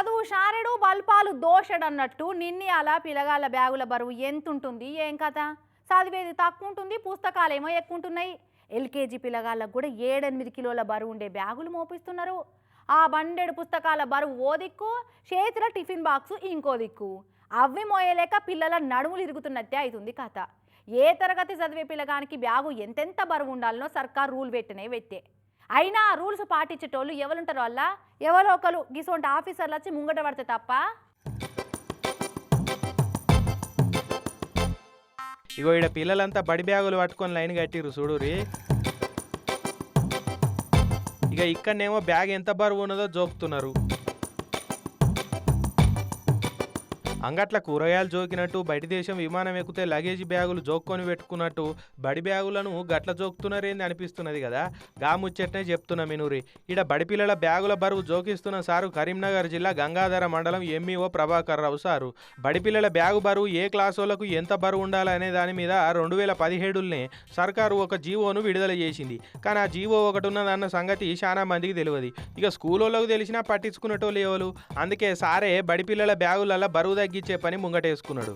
చదువు షారెడు బల్పాలు దోషడన్నట్టు నిన్నయాల పిల్లగాళ్ళ బ్యాగుల బరువు ఎంతుంటుంది ఏం కథ చదివేది తక్కువ ఉంటుంది పుస్తకాలేమో ఎక్కువ ఉంటున్నాయి ఎల్కేజీ పిల్లగాళ్ళకు కూడా 7-8 కిలోల బరువు ఉండే బ్యాగులు మోపిస్తున్నారు ఆ బండెడు పుస్తకాల బరువు ఓ దిక్కు చేతిలో టిఫిన్ బాక్సు ఇంకో దిక్కు అవి మోయలేక పిల్లల నడుములు ఇరుగుతున్నట్టే అవుతుంది కథ ఏ తరగతి చదివే పిల్లగానికి బ్యాగు ఎంతెంత బరువు ఉండాలనో సర్కార్ రూల్ పెట్టే అయినా ఆ రూల్స్ పాటించేటోళ్ళు ఎవరుంటారో వల్ల ఎవరో ఒకరు గిసొంటి ఆఫీసర్లు వచ్చి ముంగట పడితే తప్ప ఇగో ఈడ పిల్లలంతా బడి బ్యాగులు పట్టుకొని లైన్ కట్టిర్రు చూడురి ఇక ఇక్కడనేమో బ్యాగ్ ఎంత బరువు ఉన్నదో జోకుతున్నారు అంగట్ల కూరగాయలు జోకినట్టు బయటి దేశం విమానం ఎక్కితే లగేజ్ బ్యాగులు జోక్కొని పెట్టుకున్నట్టు బడి బ్యాగులను గట్ల జోకుతున్నారేంది అనిపిస్తున్నది కదా గా ముచ్చట్నే చెప్తున్నా మినూరి ఈడ బడి పిల్లల బ్యాగుల బరువు జోకిస్తున్న సారు కరీంనగర్ జిల్లా గంగాధర మండలం ఎంఈఓ ప్రభాకర్ రావు సారు బడి పిల్లల బ్యాగు బరువు ఏ క్లాస్ వాళ్ళకు ఎంత బరువు ఉండాలనే దాని మీద 2017నే సర్కారు ఒక జీవోను విడుదల చేసింది కానీ ఆ జీవో ఒకటి ఉన్నదన్న సంగతి చాలా మందికి తెలియదు ఇక స్కూల్ వాళ్ళకు తెలిసినా పట్టించుకునేటోళ్ళు ఎవరు అందుకే సారే బడి పిల్లల బ్యాగులలో బరువు తగ్గించే పని ముంగటేసుకున్నాడు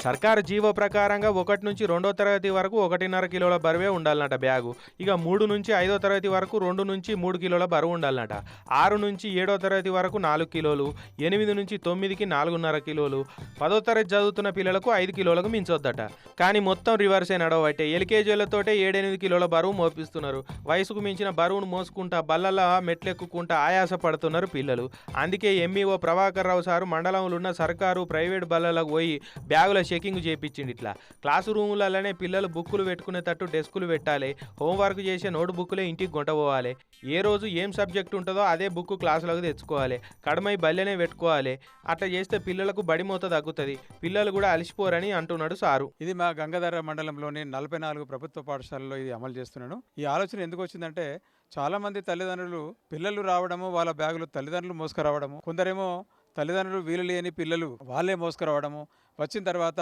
సర్కారు జీవో ప్రకారంగా 1 నుంచి 2వ తరగతి వరకు 1.5 కిలోల బరువే ఉండాలన్నట బ్యాగు ఇక 3 నుంచి 5వ తరగతి వరకు 2 నుంచి 3 కిలోల బరువు ఉండాలన్నట 6 నుంచి 7వ తరగతి వరకు 4 కిలోలు 8 నుంచి 9కి 4.5 కిలోలు 10వ తరగతి చదువుతున్న పిల్లలకు 5 కిలోలకు మించొద్దట కానీ మొత్తం రివర్సే నడవబట్టే ఎల్కేజీలతోటే 7-8 కిలోల బరువు మోపిస్తున్నారు వయసుకు మించిన బరువును మోసుకుంటా బల్లల మెట్లెక్కుకుంటా ఆయాస పడుతున్నారు పిల్లలు అందుకే ఎంఈఓ ప్రభాకర్ రావు సారు మండలంలో ఉన్న సర్కారు ప్రైవేట్ బల్లలకు పోయి బ్యాగుల చెకింగ్ చేయించింది ఇట్లా క్లాసు రూములలోనే పిల్లలు బుక్కులు పెట్టుకునేటట్టు డెస్కులు పెట్టాలి హోంవర్క్ చేసే నోట్ బుక్లే ఇంటికి కొంటపోవాలి ఏ రోజు ఏం సబ్జెక్ట్ ఉంటుందో అదే బుక్ క్లాసులకు తెచ్చుకోవాలి కడమై బల్లెనే పెట్టుకోవాలి అట్లా చేస్తే పిల్లలకు బడి మోత తగ్గుతుంది పిల్లలు కూడా అలసిపోరని అంటున్నాడు సారు ఇది మా గంగాధర మండలంలోని 44 ప్రభుత్వ పాఠశాలలో ఇది అమలు చేస్తున్నాను ఈ ఆలోచన ఎందుకు వచ్చిందంటే చాలా మంది తల్లిదండ్రులు పిల్లలు రావడము వాళ్ళ బ్యాగులు తల్లిదండ్రులు మోసుకురావడము కొందరేమో తల్లిదండ్రులు వీలు లేని పిల్లలు వాళ్ళే మోసుకురావడము వచ్చిన తర్వాత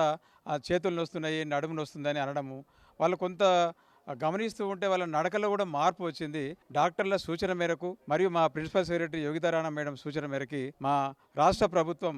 ఆ చేతులు నొస్తున్నాయి నడుము నొస్తుందని అనడము వాళ్ళు కొంత గమనిస్తూ ఉంటే వాళ్ళ నడకలో కూడా మార్పు వచ్చింది డాక్టర్ల సూచన మేరకు మరియు మా ప్రిన్సిపల్ సెక్రటరీ యోగితారాయణ మేడం సూచన మేరకి మా రాష్ట్ర ప్రభుత్వం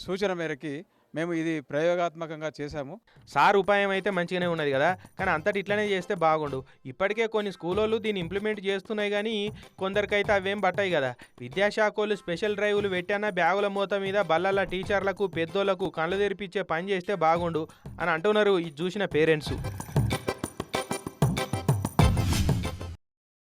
సూచన మేరకి మేము ఇది ప్రయోగాత్మకంగా చేశాము సార్ ఉపాయం అయితే మంచిగానే ఉన్నది కదా కానీ అంతటి ఇట్లనే చేస్తే బాగుండు ఇప్పటికే కొన్ని స్కూళ్ళు దీన్ని ఇంప్లిమెంట్ చేస్తున్నాయి కానీ కొందరికైతే అవేం పట్టాయి కదా విద్యాశాఖ వాళ్ళు స్పెషల్ డ్రైవ్లు పెట్టానా బ్యాగుల మూత మీద బల్లల టీచర్లకు పెద్దోళ్లకు కళ్ళు తెరిపించే పని చేస్తే బాగుండు అని అంటున్నారు ఇది చూసిన పేరెంట్స్